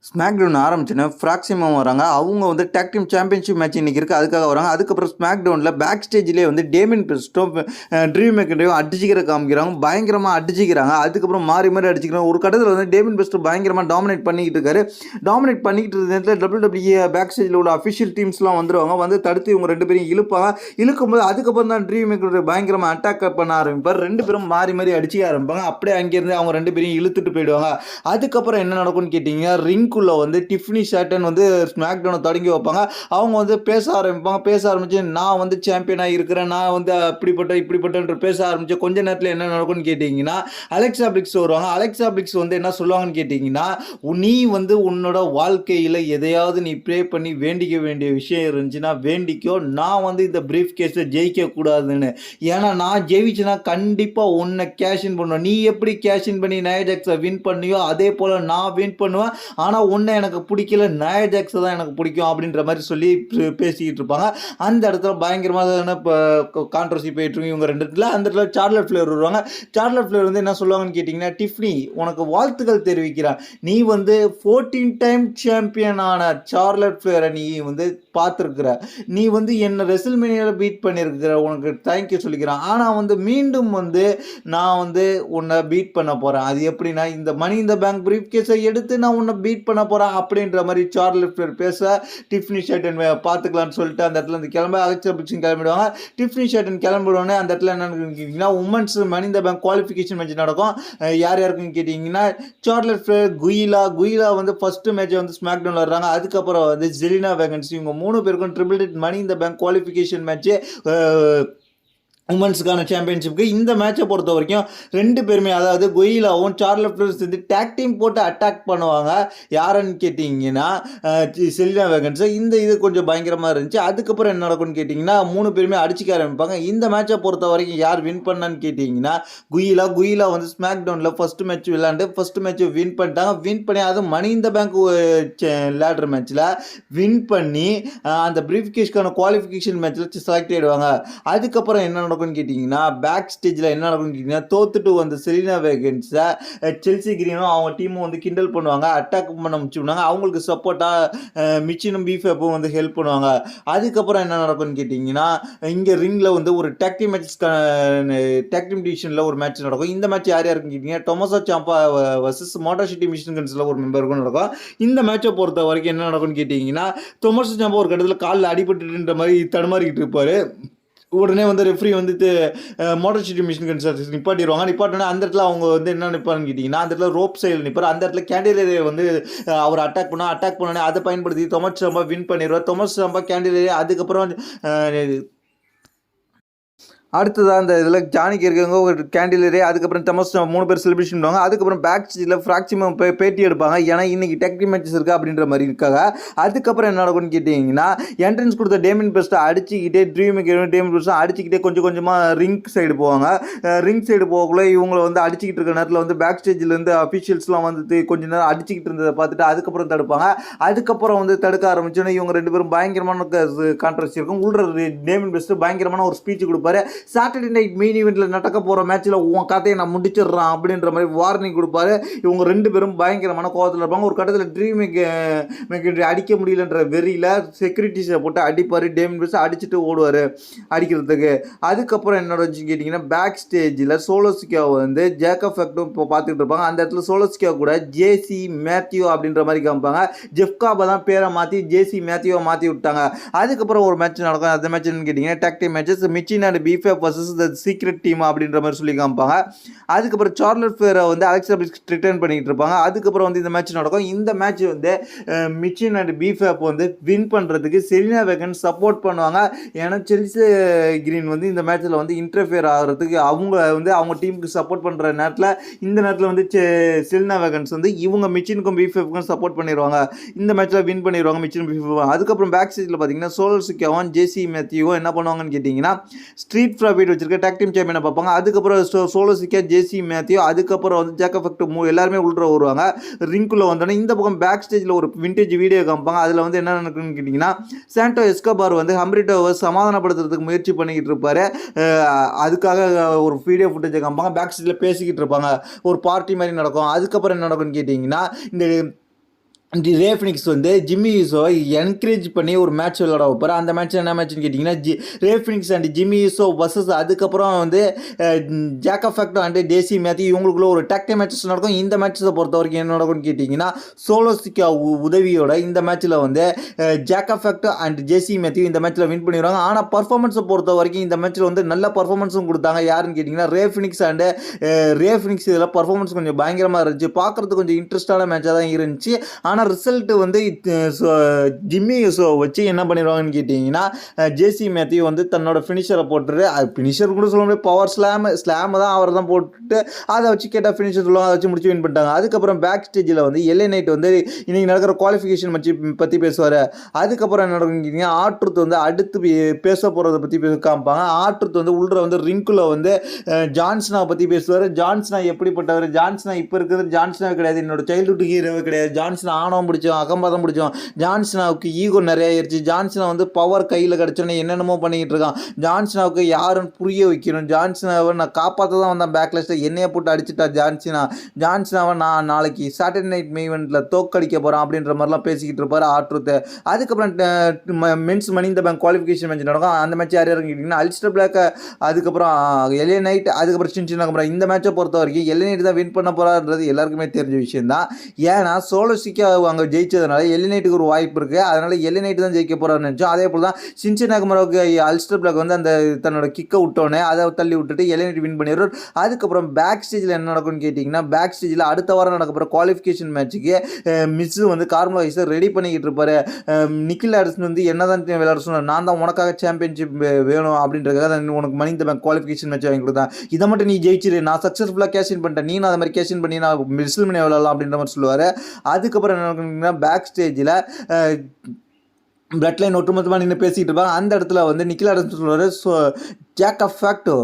SmackDown ஆரம்பிச்சோன்னே ஃப்ராக்ஸிமம் வராங்க. அவங்க வந்து டாக் டீம் சாம்பியன்ஷிப் மேட்ச் இன்னைக்கு இருக்குது, அதுக்காக வராங்க. அதுக்கப்புறம் ஸ்மாக்டவுனில் பேக் ஸ்டேஜ்லேயே வந்து டேமியன் பிரிஸ்டோ ட்ரீம் மேக்கரையும் அடிச்சிக்கிற காமிக்கிறாங்க. பயங்கரமாக அடிச்சிக்கிறாங்க. அதுக்கப்புறம் மாறி மாறி அடிச்சிக்கிறாங்க. ஒரு கட்டத்தில் வந்து டேமியன் பிரிஸ்டோ பயங்கரமாக டாமினேட் பண்ணிக்கிட்டு இருக்காரு. டாமினேட் பண்ணிக்கிட்டு இருந்த நேரத்தில் WWE பேக் ஸ்டேஜில் உள்ள அஃபிஷியல் டீம்ஸ்லாம் வந்துருவாங்க. வந்து தடுத்து இவங்க ரெண்டு பேரும் இழுப்பாங்க. இழுக்கும்போது அதுக்கப்புறம் தான் ட்ரீம் மேக்கர் பயங்கரமாக அட்டாக் பண்ண ஆரம்பிப்பார். ரெண்டு பேரும் மாறி மாறி அடிச்சிக்க ஆரம்பிப்பாங்க. அப்படியே அங்கேருந்து அவங்க ரெண்டு பேரையும் இழுத்துட்டு போயிடுவாங்க. அதுக்கப்புறம் என்ன நடக்கும்னு கேட்டிங்கன்னா, ரிங்குள்ளே வந்து டிஃப்னி ஷேட்டன் வந்து ஸ்மாக்டவுனை தொடங்கி வைப்பாங்க. அவங்க வந்து பேச ஆரம்பிப்பாங்க. பேச ஆரம்பித்து நான் வந்து சாம்பியனாக இருக்கிறேன், நான் வந்து இப்படிப்பட்ட பேச ஆரம்பித்து கொஞ்ச நேரத்தில் என்ன நடக்கும்னு கேட்டிங்கன்னா, அலெக்சா பிளிக்ஸ் வருவாங்க. அலெக்சா பிளிக்ஸ் வந்து என்ன சொல்லுவாங்கன்னு கேட்டிங்கன்னா, நீ வந்து உன்னோட வாழ்க்கையில் எதையாவது நீ ப்ரே பண்ணி வேண்டிக்க வேண்டிய விஷயம் இருந்துச்சுன்னா வேண்டிக்கோ, நான் வந்து இந்த பிரீஃப் கேஸில் ஜெயிக்கக்கூடாதுன்னு. ஏன்னா நான் ஜெயிச்சுன்னா கண்டிப்பாக உன்னை கேஷின் பண்ணுவேன். நீ எப்படி கேஷின் பண்ணி நயா ஜாக்ஸை வின் பண்ணியோ அதே போல் நான் வின் பண்ணுவேன். ஆனால் உன்னை எனக்கு பிடிக்கல, நயா ஜாக்ஸை தான் எனக்கு பிடிக்கும் அப்படின்ற மாதிரி சொல்லி பேசிக்கிட்டு இருப்பாங்க. அந்த இடத்துல பயங்கரமான கான்ட்ரவர்சி போயிட்டு இருக்கு இவங்க ரெண்டு இடத்துல. அந்த இடத்துல சார்லட் ஃப்ளேர் வருவாங்க. சார்லட் ஃப்ளேர் வந்து என்ன சொல்லுவாங்கன்னு கேட்டிங்கன்னா, டிஃப்னி உனக்கு வாழ்த்துக்கள் தெரிவிக்கிறான். நீ வந்து 14 டைம் சாம்பியனான சார்லட் ஃப்ளேரை நீ வந்து பார்த்துருக்குற. நீ வந்து என்னை ரெசில்மேனியாவில் பீட் பண்ணியிருக்கிற, உனக்கு தேங்க்யூ சொல்லிக்கிறான். ஆனால் வந்து மீண்டும் வந்து நான் வந்து உன்னை பீட் பண்ண போகிறேன். அது எப்படின்னா, இந்த மணி இந்த பேங்க் பிரீஃப் கேஸை எடுத்து நான் உன்னை பீட் பண்ண போகிறேன் அப்படின்ற மாதிரி சார்லட் ஃப்ளேர் பேச, டிஃப்னி ஷேட்டன் பார்த்துக்கலான்னு சொல்லிட்டு அந்த இடத்துல இருந்து கிளம்ப அலெக்சா பிளிக்ஸ் கிளம்பிடுவாங்க. டிஃப்னி ஷேட்டன் கிளம்பிடுவோன்னே அந்த இடத்துல என்னன்னு கேட்டிங்கன்னா, உமன்ஸ் மணி இந்த பேங்க் குவாலிஃபிகேஷன் மேட்ச் நடக்கும். யார் யாருக்குன்னு கேட்டிங்கன்னா, சார்லட் ஃப்ளேர், குயிலா வந்து ஃபர்ஸ்ட் மேட்ச் வந்து ஸ்மாக்டவுனில் வர்றாங்க. அதுக்கப்புறம் வந்து ஜெலினா வேகன்ஸ், இவங்க 3 பேருக்கும் ட்ரிபிள் ஹிட் மணி இந்த பேங்க் குவாலிஃபிகேஷன் மேட்ச்சு உமன்ஸுக்கான சாம்பியன்ஷிப்புக்கு. இந்த மேட்சை பொறுத்த வரைக்கும் ரெண்டு பேருமே, அதாவது கொயிலாவும் சார்லட் ஃப்ளேரும் சேர்ந்து டேக் டீம் போட்டு அட்டாக் பண்ணுவாங்க. யாருன்னு கேட்டிங்கன்னா செலினா வேகன்ஸை. இந்த இது கொஞ்சம் பயங்கரமாக இருந்துச்சு. அதுக்கப்புறம் என்ன நடக்கும்னு கேட்டிங்கன்னா, 3 பேருமே அடிச்சிக்க ஆரம்பிப்பாங்க. இந்த மேட்சை பொறுத்த வரைக்கும் யார் வின் பண்ணான்னு கேட்டிங்கன்னா, குயிலா வந்து ஸ்மாக் டவுனில் ஃபர்ஸ்ட் மேட்ச் விளையாண்டு ஃபர்ஸ்ட் மேட்ச் வின் பண்ணிட்டாங்க. வின் பண்ணி அது மணி இந்த பேங்க் லேடர் மேட்ச்சில் வின் பண்ணி அந்த பிரீஃப் கேஸ்க்கான குவாலிஃபிகேஷன் மேட்ச்சில் செலக்ட் ஆகிடுவாங்க. அதுக்கப்புறம் என்ன நடக்கும்னு கேட்டிங்கன்னா, பேக் ஸ்டேஜில் என்ன நடக்கும்னு கேட்டிங்கன்னா, தோத்துட்டு வந்த செலினா வேகன்ஸை செல்சி கிரீனும் அவங்க டீமும் வந்து கிண்டல் பண்ணுவாங்க, அட்டாக் பண்ண முடிச்சுடுவாங்க. அவங்களுக்கு சப்போர்ட்டாக மிச்சினும் பீஃபேப்பும் வந்து ஹெல்ப் பண்ணுவாங்க. அதுக்கப்புறம் என்ன நடக்கும்னு கேட்டிங்கன்னா, இங்கே ரிங்கில் வந்து ஒரு டேக் டீம் டிவிஷனில் ஒரு மேட்ச் நடக்கும். இந்த மேட்ச் யார் யாருக்குன்னு கேட்டிங்கன்னா, Tommaso Ciampa versus Motor city Machine கன்ஸில் ஒரு மெம்பருக்கும் நடக்கும். இந்த மேட்சை பொறுத்த வரைக்கும் என்ன நடக்கும்னு கேட்டிங்கன்னா, டொமசோ சாம்பா ஒரு கட்டத்தில் காலில் அடிபட்டுன்ற மாதிரி தடுமாறிக்கிட்டு இருப்பார். உடனே வந்து ரெஃப்ரி வந்து மோட்டார் சிட்டி மிஷின் கன்ஸ் நிப்பாட்டிடுவாங்க. நிப்பாட்டினா அந்த இடத்துல அவங்க வந்து என்ன நிற்பாருன்னு கேட்டிங்கன்னா, அந்த இடத்துல ரோப் சைடில் நிற்பார். அந்த இடத்துல கேண்டிலேயே வந்து அவர் அட்டாக் பண்ணோன்னே அதை பயன்படுத்தி தொமஸ் சாம்பா வின் பண்ணிடுவார். தொமஸ் சாம்பா கேண்டிலேயே. அதுக்கப்புறம் அடுத்ததாக அந்த இதில் ஜானிக்கு இருக்கவங்க ஒரு கேண்டிலரே, அதுக்கப்புறம் தமஸ் 3 பேர் செலிப்ரேஷன் பண்ணுவாங்க. அதுக்கப்புறம் பேக் ஸ்டேஜில் ஃப்ராக்சிமம் பேட்டி எடுப்பாங்க. ஏன்னா இன்றைக்கி டேக் டீம் மேட்சஸ் இருக்குது அப்படின்ற மாதிரி இருக்காங்க. அதுக்கப்புறம் என்ன நடக்கும்னு கேட்டிங்கன்னா, என்ட்ரன்ஸ் கொடுத்த டேமியன் பிரிஸ்டோ அடிச்சுக்கிட்டே டேமியன் பிரிஸ்டோ அடிச்சுக்கிட்டே கொஞ்சம் கொஞ்சமாக ரிங் சைடு போவாங்க. ரிங் சைடு போகக்குள்ளே இவங்களை வந்து அடிச்சுக்கிட்டு இருக்க நேரத்தில் வந்து பேக் ஸ்டேஜிலேருந்து அஃபிஷியல்ஸ்லாம் வந்து கொஞ்ச நேரம் அடிச்சுக்கிட்டு இருந்ததை பார்த்துட்டு அதுக்கப்புறம் தடுப்பாங்க. அதுக்கப்புறம் வந்து தடுக்க ஆரம்பிச்சோன்னே இவங்க ரெண்டு பேரும் பயங்கரமான கான்ட்ரவர்சி இருக்கும். உள்ள டேமியன் பிரிஸ்டோ பயங்கரமான ஒரு ஸ்பீச் கொடுப்பாரு. சாட்டர்டே நைட் மெயின் ஈவெண்ட்டில் நடக்க போகிற மேட்ச்சில் உன் கதையை நான் முடிச்சிடுறான் அப்படின்ற மாதிரி வார்னிங் கொடுப்பாரு. இவங்க ரெண்டு பேரும் பயங்கரமான கோவத்தில் இருப்பாங்க. ஒரு கட்டத்தில் ட்ரீம் அடிக்க முடியலன்ற வெறியில் செக்யூரிட்டிஸை போட்டு அடிப்பார். டேமியன் பிரிஸ்டோ அடிச்சுட்டு ஓடுவார் அடிக்கிறதுக்கு. அதுக்கப்புறம் என்ன நடந்துச்சுன்னு கேட்டிங்கன்னா, பேக் ஸ்டேஜில் சோலோஸ்கியா வந்து ஜேக்கப் ஃபேக்டும் இப்போ பார்த்துக்கிட்டு இருப்பாங்க. அந்த இடத்துல சோலோஸ்கியா கூட ஜேசி மேத்யூ அப்படின்ற மாதிரி காமிப்பாங்க. ஜெஃப்காபை தான் பேரை மாற்றி ஜேசி மேத்யூவை மாற்றி விட்டாங்க. அதுக்கப்புறம் ஒரு மேட்ச் நடக்கும். அந்த மேட்ச் என்னன்னு கேட்டிங்கன்னா, tag team matches Michin and B Fab versus the secret team அப்படின்ற மாதிரி சொல்லி காமிப்பாங்க. அதுக்கப்புறம் சார்லட் ஃப்ளேரை வந்து அலெக்சா பிளிக்ஸ் ரிட்டர்ன் பண்ணிட்டு இருப்பாங்க. அதுக்கப்புறம் வந்து இந்த மேட்ச் நடக்கும். இந்த மேட்ச் வந்து மிச்சின் அண்ட் பீஃபேப் வந்து வின் பண்ணுறதுக்கு செலினா வேகன்ஸ் சப்போர்ட் பண்ணுவாங்க. ஏன்னா செல்சி கிரீன் வந்து இந்த மேட்ச்சில் வந்து இன்டர்ஃபியர் ஆகிறதுக்கு அவங்க டீமுக்கு சப்போர்ட் பண்ணுற நேரத்தில் இந்த நேரத்தில் வந்து செலினா வேகன்ஸ் வந்து இவங்க மிச்சினுக்கும் பீஃபேப்புக்கும் சப்போர்ட் பண்ணிடுவாங்க. இந்த மேட்ச்சில் வின் பண்ணிடுவாங்க மிச்சின் பீஃபேப். அதுக்கப்புறம் பேக் ஸ்டேஜில் பார்த்தீங்கன்னா, சோலோஸ்கியாவும் ஜேசி மேத்யூவும் என்ன பண்ணுவாங்கன்னு கேட்டிங்கன்னா, ஸ்ட்ரீட் ப்ராஃபிட் வச்சிருக்க டாக் டீம் சாம்பியனை பார்ப்பாங்க. அதுக்கப்புறம் சோலோஸ்கியா, ஜேசி மேத்யூ, அதுக்கப்புறம் வந்து ஜேக்கப் ஃபேக்ட் எல்லாருமே உள்ள வருவாங்க. ரிங்குள்ளே வந்தோடனே இந்த பக்கம் பேக் ஸ்டேஜில் ஒரு விண்டேஜ் வீடியோ காமிப்பாங்க. அதில் வந்து என்ன நடக்குன்னு கேட்டிங்கன்னா, சாண்டோ எஸ்கோபார் வந்து ஹம்ப்ரிட்டோவை சமாதானப்படுத்துறதுக்கு முயற்சி பண்ணிக்கிட்டு இருப்பார். அதுக்காக ஒரு வீடியோ ஃபுட்டேஜை காமிப்பாங்க. பேக் ஸ்டேஜில் பேசிக்கிட்டு இருப்பாங்க. ஒரு பார்ட்டி மாதிரி நடக்கும். அதுக்கப்புறம் என்ன நடக்குன்னு கேட்டிங்கன்னா, இந்த ரே ஃபினிக்ஸ் வந்து ஜிம்மி யூசோவை என்கரேஜ் பண்ணி ஒரு மேட்ச் விளையாட வைப்பார். அந்த மேட்ச் என்ன மேட்ச்னு கேட்டிங்கன்னா Rey Fenix and Jimmy Uso versus அதுக்கப்புறம் வந்து ஜாக்கப் ஃபேக்டோ அண்ட் டேசி மேத்யூ இவங்களுக்குள்ள ஒரு டேக் டீம் மேட்சஸ் நடக்கும். இந்த மேட்சஸை பொறுத்த வரைக்கும் என்ன நடக்கும்னு கேட்டிங்கன்னா சோலோ சிக்கா உதவியோட இந்த மேட்ச்சில் வந்து ஜாக்கப் ஃபேக்டோ அண்ட் ஜேசி மேத்யூ இந்த மேட்ச்சில் வின் பண்ணிடுவாங்க. ஆனால் பர்ஃபார்மன்ஸை பொறுத்த வரைக்கும் இந்த மேட்ச்சில் வந்து நல்ல பர்ஃபார்மன்ஸும் கொடுத்தாங்க. யாருன்னு கேட்டிங்கன்னா Rey Fenix and ray Phoenix இதில் பர்ஃபார்மன்ஸ் கொஞ்சம் பயங்கரமாக இருந்துச்சு. பார்க்குறதுக்கு கொஞ்சம் இன்ட்ரெஸ்டான மேட்சாக தான் இருந்துச்சு. ஆனால் ரிசல்ட் வந்து ஜிம்மி யூசோ வச்சு என்ன பண்ணிடுவாங்கன்னு கேட்டிங்கன்னா ஜேசி மேத்யூ வந்து தன்னோட ஃபினிஷரை போட்டுரு, அது ஃபினிஷர் கூட சொல்ல முடியாது, பவர் ஸ்லாமை தான் அவர் தான் போட்டுட்டு அதை வச்சு கேட்டால் ஃபினிஷர் சொல்லுவாங்க, அதை வச்சு முடிச்சு வின் பண்ணிட்டாங்க. அதுக்கப்புறம் பேக் ஸ்டேஜில் வந்து எல்ஏ நைட் வந்து இன்றைக்கி நடக்கிற குவாலிஃபிகேஷன் பற்றி பேசுவார். அதுக்கப்புறம் என்ன நடக்குன்னு கேட்டிங்கன்னா ஆட்ருத் வந்து அடுத்து பேச போகிறத பற்றி காமிப்பாங்க. ஆட்ருத் வந்து உள்ள வந்து ரிங்குல வந்து ஜான்சனாவை பற்றி பேசுவார். ஜான்சனா எப்படிப்பட்டவர், ஜான்சனா இப்போ இருக்கிறது ஜான்சனாவே கிடையாது, என்னோட சைல்டுஹுட் ஹீரோவே கிடையாது, ஜான்சனா ஆணவம் பிடிச்சோம், அகம்பாதம் பிடிச்சோம், ஜான்சனாவுக்கு ஈகோ நிறைய ஆயிடுச்சு, ஜான்சனா வந்து பவர் கையில் கிடச்சோன்னே என்னென்னமோ பண்ணிக்கிட்டு இருக்கான், ஜான்சனாவுக்கு யாருன்னு புரிய வைக்கணும், ஜான்சனாவை நான் காப்பாற்ற தான் வந்தேன், பேக்லாஸில் என்னையை போட்டு அடிச்சுட்டா ஜான்சனாவை நான் நாளைக்கு சாட்டர்டே நைட் மெயின்ல தோக்கடிக்க போகிறேன் அப்படின்ற மாதிரிலாம் பேசிக்கிட்டு இருப்பார் ஆட்ருத்து. அதுக்கப்புறம் மென்ஸ் மணி இந்த பேங்க் குவாலிஃபிகேஷன் மேட்ச் நடக்கும். அந்த மேட்ச் யார் இறங்கிட்டீங்கன்னா அல்ஸ்டர் பிளாக், அதுக்கப்புறம் எல்ஏ நைட், அதுக்கப்புறம் சின்சினாகப்புறம் இந்த மேட்சை பொறுத்த வரைக்கும் எல்ஏ நைட் தான் வின் பண்ண போகிறான்றது எல்லாருக்குமே தெரிஞ்ச விஷயம் தான். ஏன்னா சோலோ சிக்கா அங்கே ஜெயிச்சதுனால எல்ஏ நைட்டுக்கு ஒரு வாய்ப்பு இருக்குது, அதனால் எல்ஏ நைட்டு தான் ஜெயிக்க போகிறான்னு நினச்சோம். அதே போல் தான் சின்சினாகமராவுக்கு அல்ஸ்டர் பிளாக் வந்து அந்த தன்னோட கிக்கை விட்டோன்னே அதை தள்ளி விட்டுட்டு எல்ஏ நைட் வின் பண்ணிடுறார். அதுக்கப்புறம் பேக் ஸ்டேஜில் என்ன நடக்கும்னு கேட்டிங்கன்னா பேக் ஸ்டேஜில் அடுத்த வாரம் நடக்க போகிற குவாலிஃபிகேஷன் மேட்ச்சுக்கு மிஸ் வந்து கார்மலோ வைஸை ரெடி பண்ணிக்கிட்டு இருப்பார். நிக்கில் ஆடர்சன் வந்து என்ன தான் விளையாட சொன்னார், நான் தான் உனக்காக சாம்பியன்ஷிப் வேணும் அப்படின்றதுக்காக உனக்கு மணி இந்த பேங்க் குவாலிஃபிகேஷன் மேட்ச் வாங்கி கொடுத்தேன், இதை மட்டும் நீ ஜெயிச்சிரு, நான் சக்ஸஸ்ஃபுல்லாக கேஷின் பண்ணிட்டேன், நீ அதை மாதிரி கேஷின் பண்ணி நான் மிஸ்ல்மனி விளையாடலாம் அப்படின்ற மாதிரி சொல்லுவார். அதுக்கப்புறம் என்ன நடக்குன்னா பேக் ஸ்டேஜில் பிளட் லைன் ஒட்டுமொத்தமாக நின்று பேசிக்கிட்டு இருப்பாங்க. அந்த இடத்துல வந்து நிக்கில் ஆடர்சன் சொல்லுவார், ஸோ ஜாக்கப் ஃபேக்டோ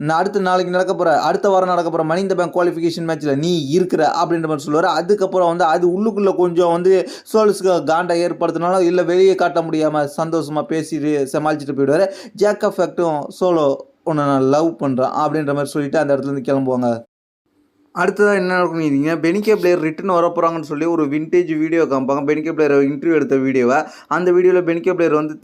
நான் நாளைக்கு நடக்க போகிற அடுத்த வாரம் நடக்க போகிற மணி இந்த பேங்க் குவாலிஃபிகேஷன் மேட்ச்சில் நீ இருக்கிற அப்படின்ற மாதிரி சொல்லுவார். அதுக்கப்புறம் வந்து அது உள்ளுக்குள்ளே கொஞ்சம் வந்து சோல்ஸுக்கு காண்டை ஏற்படுத்தினாலும் இல்லை வெளியே காட்ட முடியாமல் சந்தோஷமாக பேசிட்டு சமாளிச்சுட்டு போயிடுவார். ஜாக்கப் ஃபேக்டோ சோலோ உன்னை நான் லவ் பண்ணுறேன் அப்படின்ற மாதிரி சொல்லிவிட்டு அந்த இடத்துலேருந்து கிளம்புவாங்க. அடுத்ததாக என்ன நடக்குன்னு பெனிகே பிளேயர் ரிட்டன் வர போகிறாங்கன்னு சொல்லி ஒரு விண்டேஜ் வீடியோ காமிப்பாங்க. பெனிகே பிளேயர் இன்டர்வியூ எடுத்த வீடியோவை, அந்த வீடியோவில் பெனிகே பிளேயர் வந்து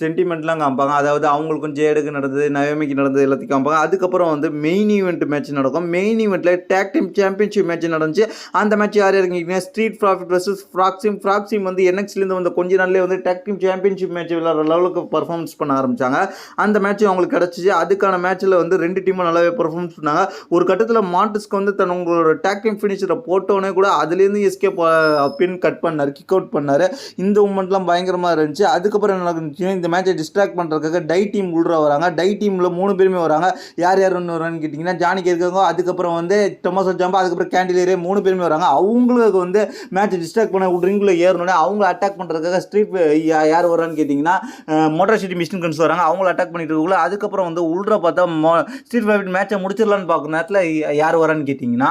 சென்டிமெண்ட்லாம் காமிப்பாங்க. அதாவது அவங்களுக்கும் ஜேடுக்கு நடந்தது, நயோமிக்கு நடந்தது எல்லாத்தையும் காமிப்பாங்க. அதுக்கப்புறம் வந்து மெயின் ஈவெண்ட் மேட்ச் நடக்கும். மெயின் ஈவெண்ட்டில் டேக் டீம் சாம்பியன்ஷிப் மேட்ச் நடந்துச்சு. அந்த மேட்ச் யார் இறங்கிங்கன்னா ஸ்ட்ரீட் ப்ராஃபிட் வர்சஸ் ஃப்ராக்ஸிம் வந்து என்எக்ஸ்லேருந்து வந்து கொஞ்ச நாள்லேயே வந்து டேக் டீம் சாம்பியன்ஷிப் மேட்ச் விளையாடுற லெவலுக்கு பர்ஃபார்மன்ஸ் பண்ண ஆரம்பித்தாங்க. அந்த மேட்ச் அவங்களுக்கு கிடச்சிச்சு. அதுக்கான மேட்ச்சில் வந்து ரெண்டு டீமும் நல்லாவே பர்ஃபார்மன்ஸ் பண்ணாங்க. ஒரு கட்டத்தில் மாண்டஸ்க்கு வந்து உங்களோட டேக் டீம் ஃபினிஷரை போட்டோன்னே கூட அதுலேருந்து எஸ்கேப் பின் கட் பண்ணார், கிக் அவுட் பண்ணார். இந்த மூமெண்ட்லாம் பயங்கரமாக இருந்துச்சு. அதுக்கப்புறம் என்ன நடந்துச்சுன்னா இந்த மேட்சை டிஸ்ட்ராக்ட் பண்ணுறதுக்காக டை டீம் உள்ள வராங்க. டை டீமில் 3 பேருமே வராங்க. யார் ஒன்று வரான்னு கேட்டிங்கன்னா ஜானிக்கு இருக்காங்க, அதுக்கப்புறம் வந்து டொமாசோ ஜாம்பா, அதுக்கப்புறம் கேண்டிலேரே 3 பேருமே வராங்க. அவங்களுக்கு வந்து மேட்சை டிஸ்ட்ராக்ட் பண்ண ரிங்குள்ள ஏறணுன்னே அவங்கள அட்டாக் பண்ணுறதுக்காக ஸ்ட்ரீட் யார் வரான்னு கேட்டிங்கன்னா மோட்டார் சிட்டி மிஷின் கன்ஸ் வராங்க. அவங்கள அட்டாக் பண்ணிட்டு இருக்கக்குள்ள அதுக்கப்புறம் வந்து உள்ள பார்த்தா ஸ்ட்ரீட் ஃபைட் மேட்சை முடிச்சிடலான்னு பார்க்குற நேரத்தில் யார் வரான்னு கேட்டிங்கன்னா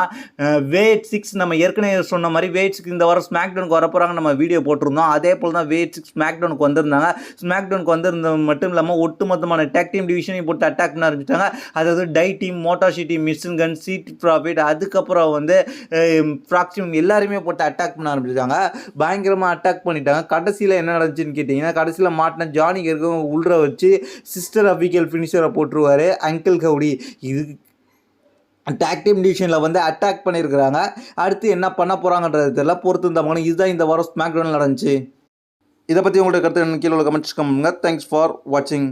வேட் 6, நம்ம ஏற்கனவே சொன்ன மாதிரி வேட் 6 இந்த வாரம் ஸ்மாக்டவுனுக்கு வர போகிறாங்க, நம்ம வீடியோ போட்டிருந்தோம். அதே போல் தான் வேட் 6 ஸ்மாக்டவுனுக்கு வந்திருந்தாங்க. ஸ்மாக்டவுனுக்கு வந்திருந்தது மட்டும் இல்லாமல் ஒட்டுமொத்தமான டேக் டீம் டிவிஷனையும் போட்டு அட்டாக் பண்ண ஆரம்பிச்சிட்டாங்க. அதாவது டை team, motor city machine gun, சீட் ப்ராஃபிட், அதுக்கப்புறம் வந்து ஃப்ராக்ஸிம் எல்லாருமே போட்டு அட்டாக் பண்ண ஆரம்பிச்சிட்டாங்க. பயங்கரமாக அட்டாக் பண்ணிட்டாங்க. கடைசியில் என்ன நடந்துச்சுன்னு கேட்டிங்கன்னா கடைசியில் மாட்டின ஜானிக்கு இருக்க உள்ள வச்சு சிஸ்டர் அபிகல் ஃபினிஷரை போட்டுருவார் அங்கிள் கவுடி. இது டேக் டீம் டிவிஷனில் வந்து அட்டாக் பண்ணியிருக்கிறாங்க. அடுத்து என்ன பண்ண போகிறாங்கன்றது தெரியல, பொறுத்து இந்த மகனும். இதுதான் இந்த வாரம் ஸ்மாக் டவுனில் நடந்துச்சு. இதை பற்றி உங்களோட கருத்து கீழே உள்ள கமெண்ட்ஸ் பண்ணுங்க. தேங்க்ஸ் ஃபார் வாட்சிங்.